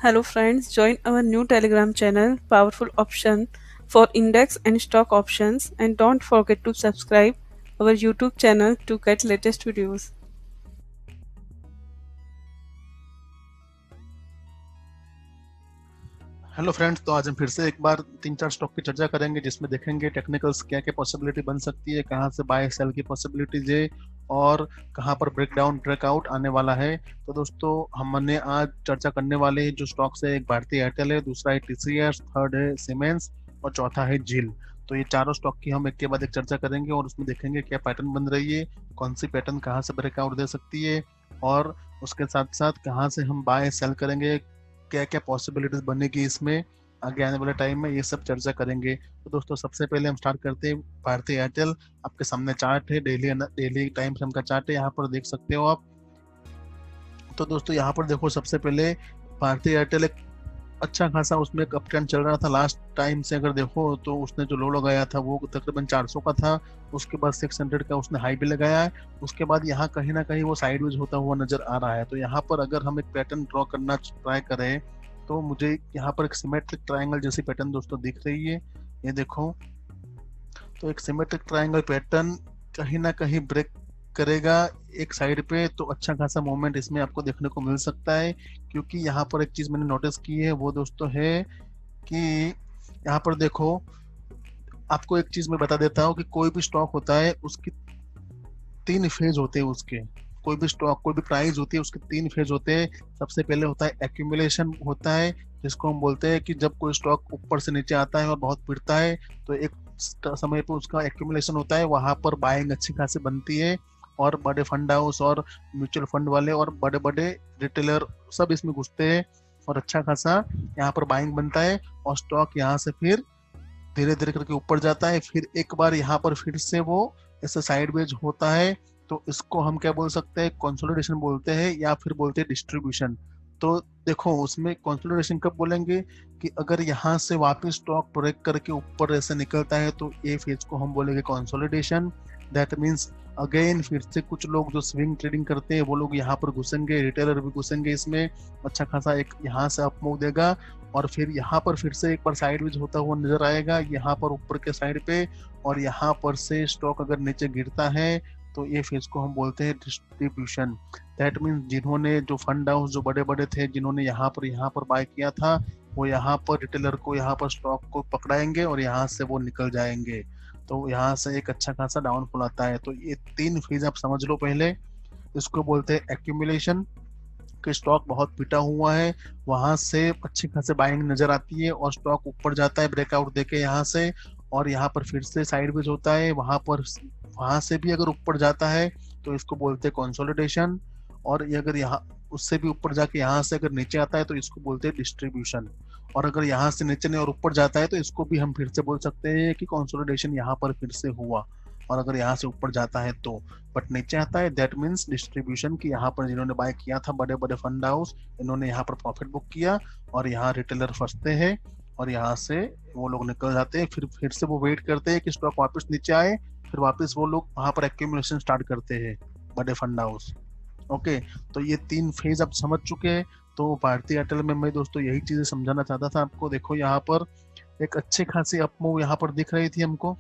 Hello friends, join our new Telegram channel, Powerful Option for Index and Stock Options, and don't forget to subscribe our YouTube channel to get latest videos. Hello friends, तो आज हम फिर से एक बार 3-4 stock की चर्चा करेंगे जिसमें देखेंगे टेक्निकल्स क्या क्या पॉसिबिलिटी बन सकती है, कहां से बाय सेल की पॉसिबिलिटीज है और कहां पर ब्रेकडाउन ब्रेकआउट आने वाला है। तो दोस्तों, हमने आज चर्चा करने वाले जो स्टॉक्स है, एक भारतीय एयरटेल है, दूसरा है टीसीएस, थर्ड है सीमेंस और चौथा है झील। तो ये चारों स्टॉक की हम एक के बाद एक चर्चा करेंगे और उसमें देखेंगे क्या पैटर्न बन रही है, कौन सी पैटर्न कहाँ से ब्रेकआउट दे सकती है और उसके साथ साथ कहाँ से हम बाय सेल करेंगे, क्या क्या पॉसिबिलिटीज बनेगी इसमें आगे आने वाले टाइम में, ये सब चर्चा करेंगे। तो दोस्तों, सबसे पहले हम स्टार्ट करते हैं भारतीय एयरटेल। आपके सामने चार्ट है, डेली टाइम फ्रेम का चार्ट है, यहाँ पर देख सकते हो आप। तो दोस्तों, यहाँ पर देखो, सबसे पहले भारतीय एयरटेल एक अच्छा खासा उसमें एक अप ट्रेंड चल रहा था। लास्ट टाइम से अगर देखो तो उसने जो लो लगाया था वो तकरीबन 400 का था, उसके बाद 600 का उसने हाई भी लगाया है। उसके बाद यहाँ कहीं ना कहीं वो साइडवेज होता हुआ नजर आ रहा है। तो यहाँ पर अगर हम एक पैटर्न ड्रॉ करना ट्राई करें तो मुझे यहाँ पर एक सिमेट्रिक ट्रायंगल जैसी पैटर्न दोस्तों दिख रही है। ये देखो, तो एक सिमेट्रिक ट्रायंगल पैटर्न कहीं ना कहीं ब्रेक करेगा एक साइड पे, तो अच्छा खासा मूवमेंट इसमें आपको देखने को मिल सकता है। क्योंकि यहाँ पर एक चीज मैंने नोटिस की है, वो दोस्तों है कि यहाँ पर देखो, आपको एक चीज मैं बता देता हूँ कि कोई भी स्टॉक होता है उसकी 3 फेज होते हैं उसके। कोई भी स्टॉक, कोई भी प्राइस होती है, उसके 3 फेज होते हैं। सबसे पहले होता है एक्यूमुलेशन होता है, जिसको हम बोलते हैं कि जब कोई स्टॉक ऊपर से नीचे आता है और बहुत गिरता है तो एक समय पर उसका एक्यूमुलेशन होता है, वहां पर बाइंग अच्छी खासी बनती है और बड़े फंड हाउस और म्यूचुअल फंड वाले और बड़े बड़े रिटेलर सब इसमें घुसते हैं और अच्छा खासा यहाँ पर बाइंग बनता है और स्टॉक यहाँ से फिर धीरे धीरे करके ऊपर जाता है। फिर एक बार यहाँ पर फिर से वो ऐसे साइडवेज होता है, तो इसको हम क्या बोल सकते हैं, कंसोलिडेशन बोलते हैं या फिर बोलते हैं डिस्ट्रीब्यूशन। तो देखो, उसमें कंसोलिडेशन कब बोलेंगे कि अगर यहाँ से वापस स्टॉक ब्रेक करके ऊपर ऐसे निकलता है तो ये फेज को हम बोलेंगे कंसोलिडेशन। दैट मीन्स अगेन फिर से कुछ लोग जो स्विंग ट्रेडिंग करते हैं वो लोग यहाँ पर घुसेंगे, रिटेलर भी घुसेंगे इसमें, अच्छा खासा एक यहाँ से अप मूव देगा और फिर यहाँ पर फिर से एक बार साइडवेज होता हुआ नजर आएगा यहाँ पर ऊपर के साइड पे। और यहाँ पर से स्टॉक अगर नीचे गिरता है तो ये फेज को हम बोलते हैं डिस्ट्रीब्यूशन। दैट मीन्स जिन्होंने जो फंड हाउस जो बड़े बड़े थे, जिन्होंने यहाँ पर बाय किया था, वो यहाँ पर रिटेलर को यहाँ पर स्टॉक को पकड़ाएंगे और यहाँ से वो निकल जाएंगे। तो यहाँ से एक अच्छा खासा डाउनफॉल आता है। तो ये 3 फेज आप समझ लो पहले। इसको बोलते हैं एक्यूमुलेशन, कि स्टॉक बहुत पिटा हुआ है, वहां से अच्छी खासे बाइंग नजर आती है और स्टॉक ऊपर जाता है ब्रेकआउट देके यहाँ से, और यहाँ पर फिर से साइडवेज होता है, वहां से भी अगर ऊपर जाता है तो इसको बोलते हैं कंसोलिडेशन। और ये अगर यहाँ उससे भी ऊपर जाके यहाँ से अगर नीचे आता है तो इसको बोलते हैं डिस्ट्रीब्यूशन। और अगर यहाँ से नीचे नहीं और ऊपर जाता है तो इसको भी हम फिर से बोल सकते हैं कि कंसोलिडेशन यहाँ पर फिर से हुआ। और अगर यहाँ से ऊपर जाता है तो, बट नीचे आता है, दैट मीन्स डिस्ट्रीब्यूशन, की यहाँ पर जिन्होंने बाय किया था बड़े बड़े फंड हाउस, इन्होंने यहाँ पर प्रॉफिट बुक किया और यहाँ रिटेलर फंसते हैं और यहाँ से वो लोग निकल जाते हैं। फिर से वो वेट करते हैं कि स्टॉक वापस नीचे आए, फिर वापस वो लोग वहां पर एक्यूमुलेशन स्टार्ट करते हैं, बड़े फंड हाउस। ओके, तो ये 3 फेज आप समझ चुके हैं। तो भारतीय एयरटेल में मैं दोस्तों यही चीजें समझाना चाहता था आपको। देखो, यहाँ पर एक अच्छे खासी अप मूव यहाँ पर दिख रही थी हमको।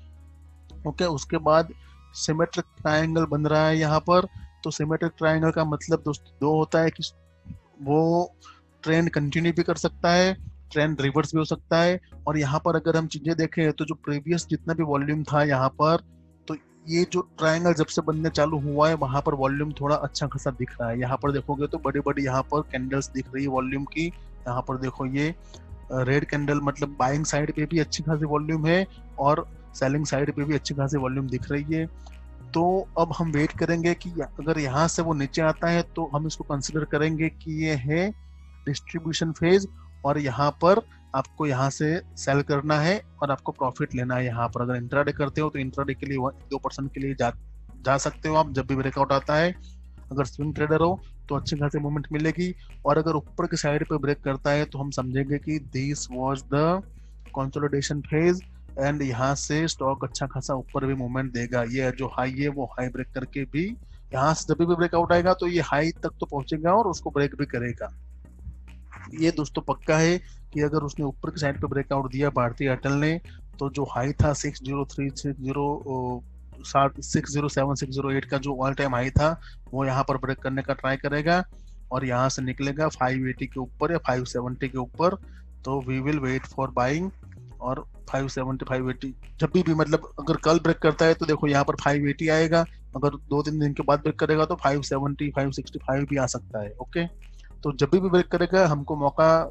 ओके, उसके बाद सिमेट्रिक ट्रायंगल बन रहा है यहाँ पर। तो सिमेट्रिक ट्रायंगल का मतलब दोस्तों दो होता है कि वो ट्रेंड कंटिन्यू भी कर सकता है, ट्रेंड रिवर्स भी हो सकता है। और यहाँ पर अगर हम चीजें देखें तो जो प्रीवियस जितना भी वॉल्यूम था यहाँ पर, तो ये जो ट्रायंगल जब से बनने चालू हुआ है वहां पर वॉल्यूम थोड़ा अच्छा खासा दिख रहा है। यहाँ पर देखोगे तो बड़ी बड़ी यहाँ पर कैंडल्स दिख रही है वॉल्यूम की। यहाँ पर देखो, ये रेड कैंडल मतलब बाइंग साइड पे भी अच्छी खासी वॉल्यूम है और सेलिंग साइड पे भी अच्छी खासी वॉल्यूम दिख रही है। तो अब हम वेट करेंगे कि अगर यहाँ से वो नीचे आता है तो हम इसको कंसिडर करेंगे कि ये है डिस्ट्रीब्यूशन फेज और यहाँ पर आपको यहाँ से सेल करना है और आपको प्रॉफिट लेना है। यहाँ पर अगर इंट्राडे करते हो तो इंट्राडे के लिए 2% के लिए जा सकते हो आप जब भी ब्रेकआउट आता है। अगर स्विंग ट्रेडर हो तो अच्छी खासी मूवमेंट मिलेगी। और अगर ऊपर के साइड पे ब्रेक करता है तो हम समझेंगे कि this was the consolidation phase and यहाँ से स्टॉक अच्छा खासा ऊपर भी मूवमेंट देगा। ये जो हाई है वो हाई ब्रेक करके भी यहाँ से जब भी ब्रेकआउट आएगा तो ये हाई तक तो पहुंचेगा और उसको ब्रेक भी करेगा। ये दोस्तों पक्का है कि अगर उसने ऊपर की साइड पे ब्रेकआउट दिया भारतीय एयरटेल ने, तो जो हाई था 607 608 का जो ऑल टाइम हाई था, वो यहाँ पर ब्रेक करने का ट्राई करेगा और यहाँ से निकलेगा 580 के ऊपर या 570 के ऊपर। तो we will wait for buying. और 570 580 जब भी मतलब अगर कल ब्रेक करता है तो देखो यहाँ पर 580 आएगा, अगर 2-3 दिन के बाद ब्रेक करेगा तो 570 565 भी आ सकता है। ओके, तो जब भी ब्रेक करेगा हमको मौका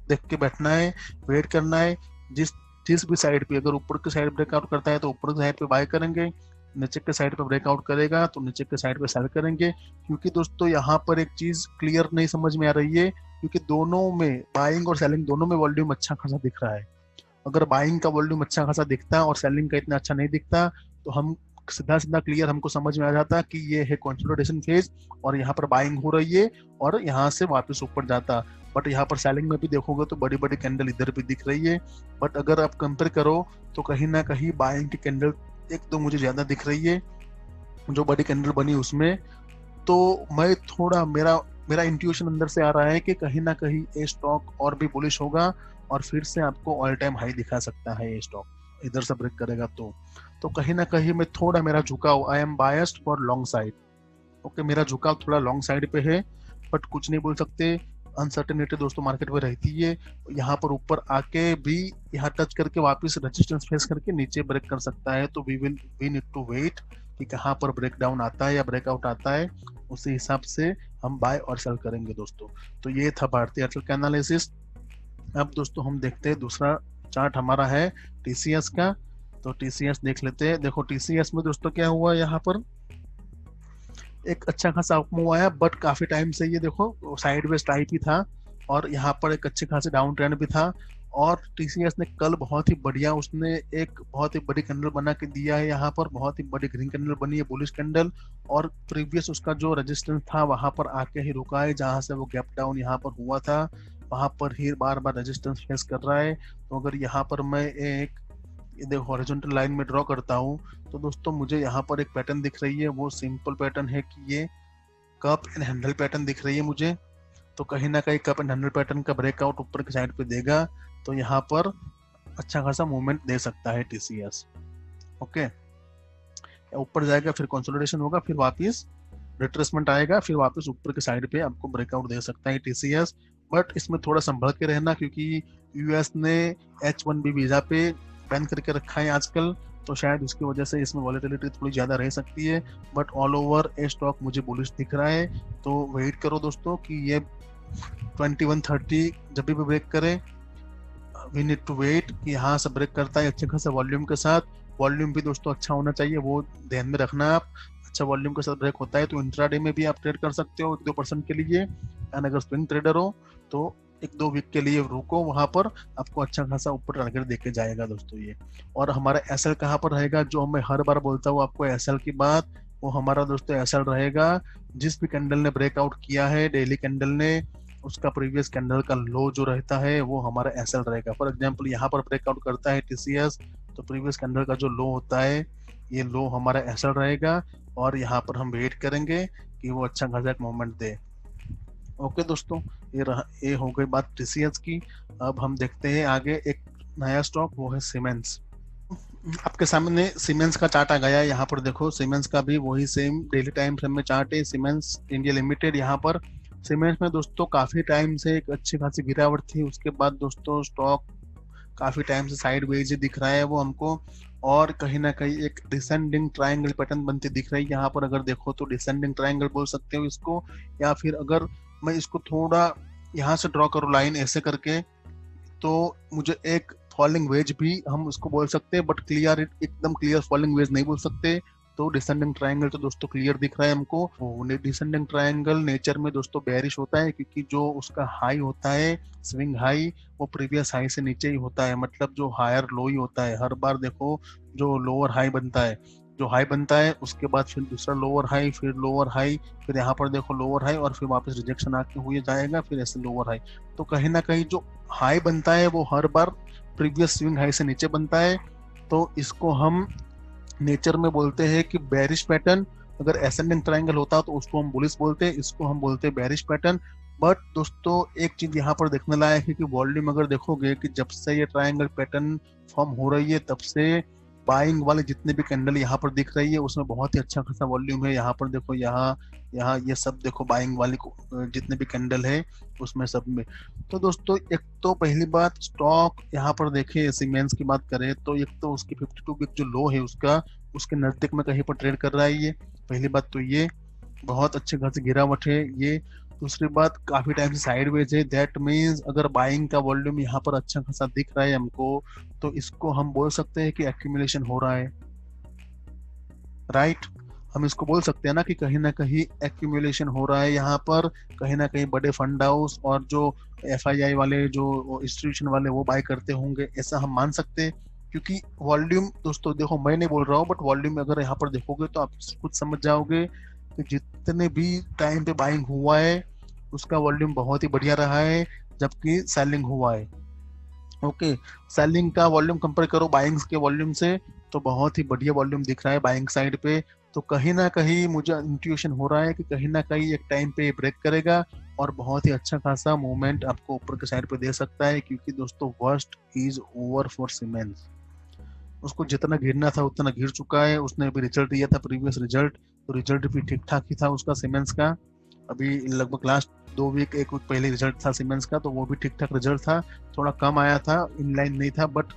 देख के बैठना है, वेट करना है। जिस जिस भी साइड पे, अगर ऊपर की साइड ब्रेकआउट करता है तो ऊपर की साइड पे बाय करेंगे, नीचे के साइड पे ब्रेकआउट करेगा तो नीचे के साइड पे सेल करेंगे। क्योंकि दोस्तों यहाँ पर एक चीज क्लियर नहीं समझ में आ रही है, क्योंकि दोनों में बाइंग और सेलिंग दोनों में वॉल्यूम अच्छा खासा दिख रहा है। अगर बाइंग का वॉल्यूम अच्छा खासा दिखता और सेलिंग का इतना अच्छा नहीं दिखता तो हम सीधा सीधा क्लियर हमको समझ में आ जाता कि ये है कंसोलिडेशन फेज और यहाँ पर बाइंग हो रही है और यहाँ से वापस ऊपर जाता। बट यहाँ पर सेलिंग में भी देखोगे तो बड़ी बड़ी कैंडल इधर भी दिख रही है। बट अगर आप कंपेयर करो तो कहीं ना कहीं बाइंग की कैंडल एक दो मुझे ज्यादा दिख रही है जो बड़ी कैंडल बनी उसमें। तो मैं थोड़ा मेरा मेरा इंट्यूशन अंदर से आ रहा है कि कहीं ना कहीं ये स्टॉक और भी बुलिश होगा और फिर से आपको ऑल टाइम हाई दिखा सकता है ये स्टॉक इधर से ब्रेक करेगा तो कहीं ना कहीं मैं थोड़ा मेरा झुकाव, I am biased for long side. Okay, मेरा झुकाव थोड़ा लॉन्ग साइड पे है, बट कुछ नहीं बोल सकते। अनसर्टेनिटी दोस्तों मार्केट में रहती है। यहाँ पर ऊपर आके भी यहाँ टच करके वापस रेजिस्टेंस फेस करके नीचे ब्रेक कर सकता है। तो वी नीड टू वेट कि कहाँ पर ब्रेक डाउन आता है या ब्रेकआउट आता है, उसी हिसाब से हम बाय और सेल करेंगे दोस्तों। तो ये था भारतीय एयरटेल का एनालिसिस। अब दोस्तों हम देखते हैं दूसरा चार्ट हमारा है टीसीएस का। तो टीसीएस देख लेते हैं। देखो टीसीएस में दोस्तों क्या हुआ, यहाँ पर एक अच्छा खासा अप मूव आया, बट काफी टाइम से ये देखो साइडवेज टाइप ही था और यहाँ पर एक अच्छे खासे डाउन ट्रेंड भी था। और टीसीएस ने कल बहुत ही बढ़िया, उसने एक बहुत ही बड़ी कैंडल बना के दिया है, यहाँ पर बहुत ही बड़ी ग्रीन कैंडल बनी है, बुलिश कैंडल। और प्रीवियस उसका जो रेजिस्टेंस था वहां पर आके ही रुका है, जहां से वो गैप डाउन यहाँ पर हुआ था वहां पर ही बार बार रेजिस्टेंस फेस कर रहा है। तो अगर यहाँ पर मैं एक देखो हॉरिजॉन्टल लाइन में ड्रॉ करता हूँ तो दोस्तों मुझे यहाँ पर एक पैटर्न दिख रही है, वो सिंपल पैटर्न है कि ये कप एंड हैंडल पैटर्न दिख रही है मुझे। तो कहीं ना कहीं कप एंड हैंडल पैटर्न का ब्रेकआउट ऊपर की साइड पे देगा तो यहाँ पर अच्छा खासा मूवमेंट दे सकता है टीसीएस। ओके, ऊपर जाएगा, फिर कंसोलिडेशन होगा, फिर वापस रिट्रेसमेंट आएगा, फिर वापस ऊपर की साइड पे आपको ब्रेकआउट दे सकता है टीसीएस। बट इसमें थोड़ा संभल के रहना, क्योंकि यूएस ने H1B वीजा पे बैन करके रखा है आजकल, तो शायद उसकी वजह से इसमें वॉलेटिलिटी थोड़ी ज्यादा रह सकती है। But all over A stock मुझे बुलिश दिख रहा है। तो वेट करो दोस्तों कि ये 2130 जब भी ब्रेक करे, वी नीड टू वेट कि यहाँ से ब्रेक करता है अच्छे खासे वॉल्यूम के साथ। वॉल्यूम भी दोस्तों अच्छा होना चाहिए, वो ध्यान में रखना आप। अच्छा वॉल्यूम के साथ ब्रेक होता है तो इंट्राडे में भी आप ट्रेड कर सकते हो 1-2% के लिए। एंड अगर स्विंग ट्रेडर हो तो 1-2 वीक के लिए रुको, वहां पर आपको अच्छा खासा ऊपर टारगेट देके जाएगा दोस्तों ये। और हमारा एसएल कहाँ पर रहेगा, जो मैं हर बार बोलता हूँ आपको एसएल की बात, वो हमारा दोस्तों एसएल रहेगा जिस भी कैंडल ने ब्रेकआउट किया है, डेली कैंडल ने, उसका प्रीवियस कैंडल का लो जो रहता है वो हमारा एसएल रहेगा। फॉर एग्जांपल यहाँ पर ब्रेकआउट करता है टीसीएस तो प्रीवियस कैंडल का जो लो होता है ये लो हमारा एसएल रहेगा और यहाँ पर हम वेट करेंगे कि वो अच्छा खासा मूवमेंट दे। ओके दोस्तों, ये हो गई बात टीसीएस की। अब हम देखते हैं आगे एक नया स्टॉक, वो है सीमेंस। आपके सामने सीमेंस का चार्ट आ गया है। यहाँ पर देखो सीमेंस का भी वही सेम डेली टाइम फ्रेम में चार्ट है, सीमेंस इंडिया लिमिटेड। यहाँ पर सीमेंस में दोस्तों काफी टाइम से एक अच्छी खासी गिरावट थी, उसके बाद दोस्तों स्टॉक काफी टाइम से साइडवेज दिख रहा है वो हमको, और कहीं ना कहीं एक डिसेंडिंग ट्रायंगल पैटर्न बनती दिख रही है। यहाँ पर अगर देखो तो डिसेंडिंग ट्रायंगल बोल सकते हो इसको, या फिर अगर मैं इसको थोड़ा यहाँ से ड्रॉ करूँ लाइन ऐसे करके तो मुझे एक फॉलिंग वेज भी हम उसको बोल सकते हैं, बट क्लियर एकदम क्लियर फॉलिंग वेज नहीं बोल सकते। तो डिसेंडिंग ट्रायंगल तो दोस्तों क्लियर दिख रहा है हमको। डिसेंडिंग ट्रायंगल नेचर में दोस्तों बेरिश होता है, क्योंकि जो उसका हाई होता है स्विंग हाई वो प्रीवियस हाई से नीचे ही होता है, मतलब जो हायर लो ही होता है। हर बार देखो जो लोअर हाई बनता है, जो हाई बनता है उसके बाद फिर दूसरा लोअर हाई, फिर लोअर हाई, फिर यहाँ पर देखो लोअर हाई और फिर वापस रिजेक्शन आके हुए जाएगा, फिर ऐसे लोअर हाई। तो कहीं ना कहीं जो हाई बनता है वो हर बार प्रीवियस स्विंग हाई से नीचे बनता है। तो इसको हम नेचर में बोलते हैं कि बेरिश पैटर्न। अगर एसेंडिंग ट्रायंगल होता तो उसको हम बुलिश बोलते हैं, इसको हम बोलते हैं बेरिश पैटर्न। बट दोस्तों एक चीज यहाँ पर देखने लायक है कि वॉल्यूम अगर देखोगे कि जब से ये ट्रायंगल पैटर्न फॉर्म हो रही है तब से बाइंग वाले जितने भी कैंडल यहाँ पर दिख रही है उसमें बहुत ही अच्छा खासा वॉल्यूम है। यहाँ पर देखो, यहाँ यहाँ ये सब देखो बाइंग वाली जितने भी कैंडल है उसमें सब में। तो दोस्तों एक तो पहली बात स्टॉक यहाँ पर देखे सीमेंस की बात करें तो एक तो उसकी 52 वीक जो लो है उसका उसके नजदीक में कहीं पर ट्रेड कर रहा है ये। पहली बात तो ये बहुत अच्छे खासी गिरावट है ये। दूसरी बात काफी टाइम से साइडवेज है, दैट मीन्स अगर बाइंग का वॉल्यूम यहाँ पर अच्छा खासा दिख रहा है हमको तो इसको हम बोल सकते हैं कि एक्यूमुलेशन हो रहा है, राइट। हम इसको बोल सकते हैं ना कहीं एक्यूमुलेशन हो रहा है यहाँ पर, कहीं ना कहीं बड़े फंड हाउस और जो एफआईआई वाले जो इंस्टीट्यूशन वाले वो बाय करते होंगे, ऐसा हम मान सकते हैं। क्योंकि वॉल्यूम दोस्तों देखो मैं नहीं बोल रहा हूँ बट वॉल्यूम अगर यहाँ पर देखोगे तो आप खुद समझ जाओगे कि जितने भी टाइम पे बाइंग हुआ है उसका वॉल्यूम बहुत ही बढ़िया रहा है जबकि सेलिंग हुआ है। ओके, सेलिंग का वॉल्यूम कंपेयर करो बाइंग्स के वॉल्यूम से तो बहुत ही बढ़िया वॉल्यूम दिख रहा है बाइंग साइड पे। तो कहीं ना कहीं मुझे इंट्यूशन हो रहा है कि कहीं ना कहीं एक टाइम पे ब्रेक करेगा और बहुत ही अच्छा खासा मूवमेंट आपको ऊपर के साइड पे दे सकता है। क्योंकि दोस्तों worst is over for siemens, उसको जितना गिरना था उतना गिर चुका है। उसने अभी रिजल्ट दिया था प्रीवियस रिजल्ट, तो रिजल्ट भी ठीक ठाक ही था उसका सीमेंस का। अभी लगभग लास्ट 2 वीक 1 वीक पहले रिजल्ट था सीमेंस का तो वो भी ठीक ठाक रिजल्ट था, थोड़ा कम आया था, इनलाइन नहीं था, बट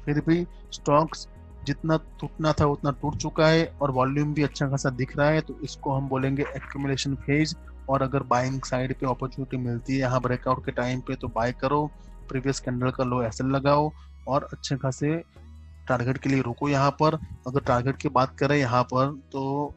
फिर भी स्टॉक्स जितना टूटना था उतना टूट चुका है और वॉल्यूम भी अच्छा खासा दिख रहा है। तो इसको हम बोलेंगे एक्यूमुलेशन फेज। और अगर बाइंग साइड पे अपॉर्चुनिटी मिलती है यहाँ ब्रेकआउट के टाइम पे तो बाय करो, प्रीवियस कैंडल का लो एसएल लगाओ और अच्छे खासे टारगेट के लिए रुको यहाँ पर। अगर टारगेट की बात करें यहाँ पर तो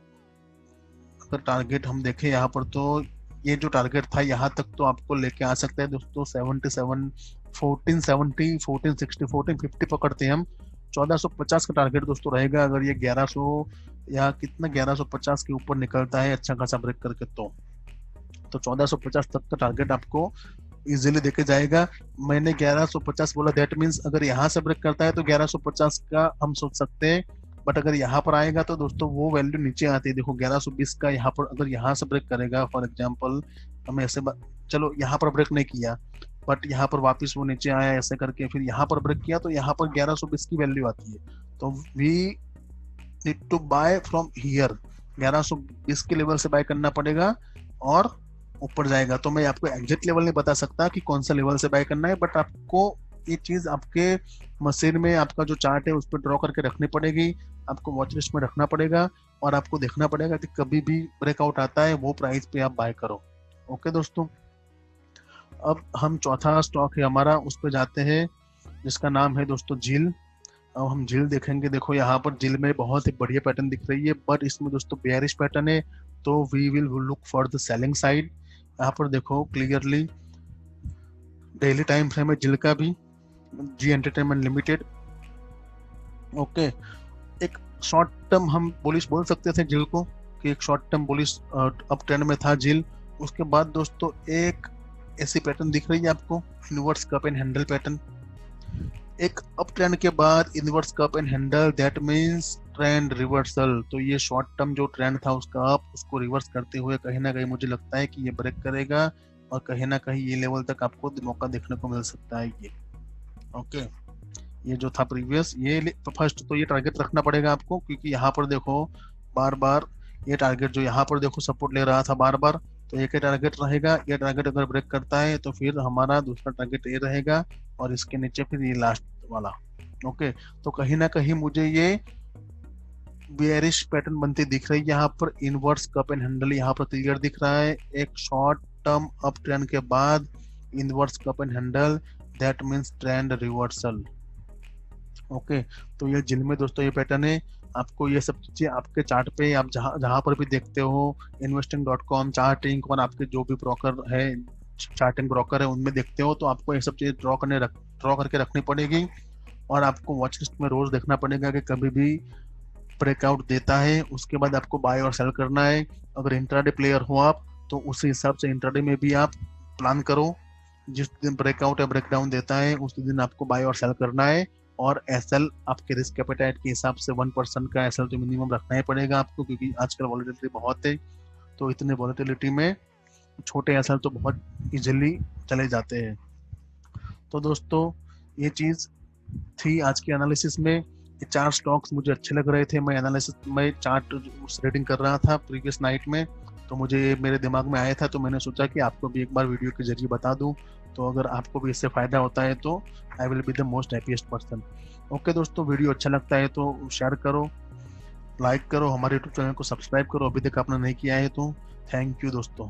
अगर टारगेट हम देखें यहाँ पर तो ये जो टारगेट था यहाँ तक तो आपको लेके आ सकता है दोस्तों 77 1470 1460 1450 पकड़ते हैं हम। 1450 का टारगेट दोस्तों रहेगा अगर ये 1100 या कितना 1150 के ऊपर निकलता है अच्छा खासा ब्रेक करके तो 1450 तक का टारगेट आपको इजीली देके जाएगा। मैंने 1150 बोला, दैट मीन्स अगर यहाँ से ब्रेक करता है तो 1150 का हम सोच सकते हैं। बट अगर यहाँ पर आएगा तो दोस्तों वो वैल्यू नीचे आती है, देखो 1120 का यहाँ पर अगर यहाँ से ब्रेक करेगा फॉर एग्जांपल, हमें ऐसे चलो यहाँ पर ब्रेक नहीं किया बट यहाँ पर वापस वो नीचे आया ऐसे करके फिर यहाँ पर ब्रेक किया तो यहाँ पर 1120 की वैल्यू आती है। तो we need to buy from here, 1120 के लेवल से बाय करना पड़ेगा और ऊपर जाएगा। तो मैं आपको एग्जैक्ट लेवल नहीं बता सकता कि कौन सा लेवल से बाय करना है बट आपको ये चीज आपके मशीन में आपका जो चार्ट है उस पर ड्रॉ करके रखनी पड़ेगी, आपको वॉच लिस्ट में रखना पड़ेगा और आपको देखना पड़ेगा कि कभी भी ब्रेकआउट आता है वो प्राइस पे आप बाय करो। ओके दोस्तों, अब हम चौथा स्टॉक है हमारा उस पर जाते हैं जिसका नाम है दोस्तों झील। अब हम झील देखेंगे, देखो यहाँ पर झील में बहुत ही बढ़िया पैटर्न दिख रही है बट इसमें दोस्तों बेयरिश पैटर्न है तो we will look for the selling side. यहाँ पर देखो क्लियरली डेली टाइम फ्रेम है झील का भी, जी एंटरटेनमेंट लिमिटेड। ओके, एक शॉर्ट टर्म हम बुलिश बोल सकते थे झील को कि एक short term bullish up trend में था झील। उसके बाद दोस्तों एक ऐसी पैटर्न दिख रही है आपको inverse cup and handle pattern, एक अप ट्रेंड के बाद inverse cup and handle, that means trend reversal. तो ये शॉर्ट टर्म जो ट्रेंड था उसका अप उसको रिवर्स करते हुए कहीं ना कहीं मुझे लगता है कि ये ब्रेक करेगा और कहीं ना कहीं ये लेवल तक आपको मौका देखने को मिल सकता है ये। ओके, ये जो था प्रीवियस ये फर्स्ट तो ये टारगेट रखना पड़ेगा आपको क्योंकि यहाँ पर देखो बार बार ये टारगेट जो यहाँ पर देखो सपोर्ट ले रहा था बार बार, तो एक ही टारगेट रहेगा। ये टारगेट अगर ब्रेक करता है तो फिर हमारा दूसरा टारगेट ये रहेगा और इसके नीचे फिर ये लास्ट वाला। ओके, तो कहीं ना कहीं मुझे ये बेयरिश पैटर्न बनती दिख रही है। यहाँ पर इनवर्स कप एंड हैंडल यहाँ पर क्लियर दिख रहा है, एक शॉर्ट टर्म अप ट्रेंड के बाद inverse cup and handle, that means trend reversal. Okay, तो ये जिन में दोस्तों ये पैटर्न है। आपको ये सब चीजें आपके चार्ट पे आप जहां पर भी देखते हो investing.com चार्टिंग और आपके जो भी ब्रोकर है चार्टिंग ब्रोकर है उनमें देखते हो तो आपको ये सब चीजें ड्रॉ करके रखनी पड़ेगी और आपको वॉच लिस्ट में रोज देखना पड़ेगा कि कभी भी ब्रेकआउट देता है उसके बाद आपको बाय और सेल करना है। अगर इंट्राडे प्लेयर हो आप तो उस हिसाब से इंट्राडे में भी आप प्लान करो, जिस दिन ब्रेकआउट या ब्रेकडाउन देता है उस दिन आपको बाय और सेल करना है। और एसएल आपके रिस्क एपेटाइट के हिसाब से 1% का एसएल तो मिनिमम रखना ही पड़ेगा आपको क्योंकि आजकल वॉलेटिलिटी बहुत है। तो इतने वॉलेटिलिटी में छोटे एसएल तो बहुत इजीली चले जाते हैं। तो दोस्तों ये चीज़ थी आज के एनालिसिस में। ये 4 स्टॉक्स मुझे अच्छे लग रहे थे। मैं एनालिसिस में चार्ट रीडिंग कर रहा था प्रीवियस नाइट में, तो मुझे मेरे दिमाग में आया था, तो मैंने सोचा कि आपको भी एक बार वीडियो के जरिए बता दूं। तो अगर आपको भी इससे फ़ायदा होता है तो I will be the most happiest person. Okay दोस्तों, वीडियो अच्छा लगता है तो शेयर करो, लाइक करो, हमारे यूट्यूब चैनल को सब्सक्राइब करो अभी तक आपने नहीं किया है तो। थैंक यू दोस्तों।